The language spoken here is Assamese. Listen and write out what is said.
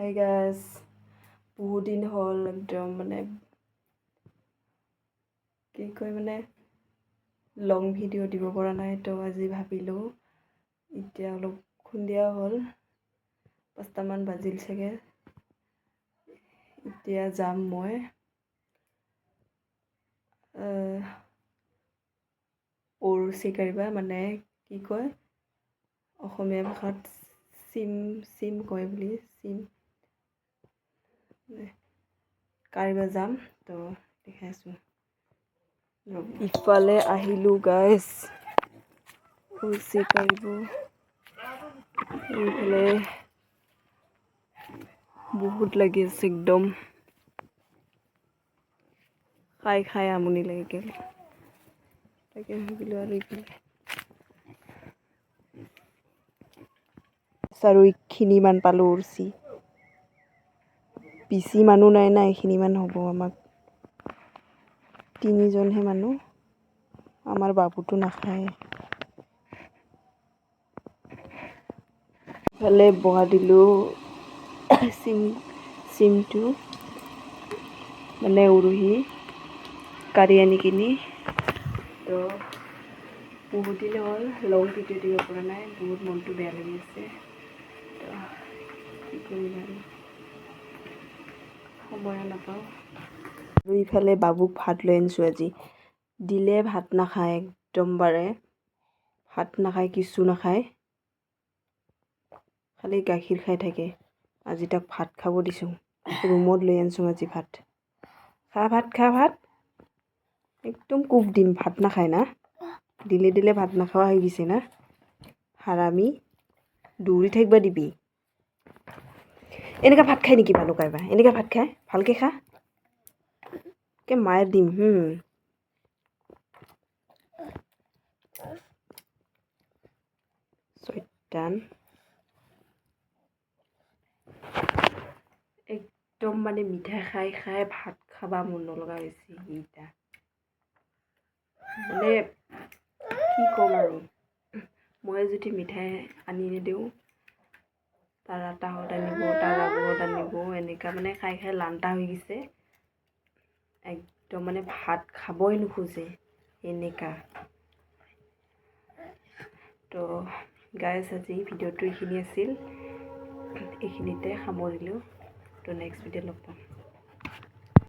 হাই গাইজ, বহুত দিন হ'ল একদম মানে কি কয় মানে লং ভিডিঅ' দিব পৰা নাই, তো আজি ভাবিলোঁ এতিয়া অলপ সন্ধিয়া হ'ল, 5টামান বাজিল চাগে। এতিয়া যাম মই অৰুচি কাঢ়িবা, মানে কি কয় অসমীয়া ভাষাত চিম কয় বুলি, চিম কাঢ়িব যাম, তো দেখাইছোঁ। ইফালে আহিলোঁ গাইজ অৰুচি কাঢ়িব। এইফালে বহুত লাগি আছে, একদম খাই আমনি লাগি গ'ল, তাকে ভাবিলোঁ আৰু এইফালে আৰু এইখিনিমান পালোঁ অৰুচি। বেছি মানুহ নাই না, এইখিনিমান হ'ব। আমাক 3জনহে মানুহ, আমাৰ বাবুটো নাখায়। ইফালে বহা দিলোঁ চিমটো, মানে উৰহি কাঢ়ি আনি কিনি। তো বহুত দিন হ'ল লং ভিডিঅ' দিব পৰা নাই, বহুত মনটো বেয়া লাগি আছে। তো কি কৰিম আৰু, সময় নাপাওঁ। আৰু ইফালে বাবুক ভাত লৈ আনিছোঁ আজি। দিলে ভাত নাখায়, একদমবাৰে ভাত নাখায়, কিছু নাখায়, খালি গাখীৰ খাই থাকে। আজি তাক ভাত খাব দিছোঁ, ৰুমত লৈ আনিছোঁ আজি ভাত। খা ভাত, খা ভাত, একদম কোব দিম। ভাত নাখায় না, দিলে ভাত নাখোৱা হৈ গৈছে না, হাৰামি। দৌৰি থাকিবা দিবি। এনেকা ভাত খায় নেকি মানুহ কাইবা? এনেকা ভাত খায়? ভালকৈ খা, কে মায়ের দিম। শয়তান, একদম মানে মিঠাই খাই ভাত খাবা মন নলগা হৈছে এইটা। মানে কি ক'ম আৰু, মই যদি মিঠাই আনি নিদিওঁ, তাৰ আটাহঁত আনিব, তাৰ আবুহঁত আনিব, এনেকা মানে খাই লান্তা হৈ গৈছে। একদম মানে ভাত খাবই নোখোজে এনেকা। তো গাইজ, আজি ভিডিঅ'টো এইখিনি আছিল, এইখিনিতে সামৰিলোঁ। তো নেক্সট ভিডিঅ'ত লগ পাম।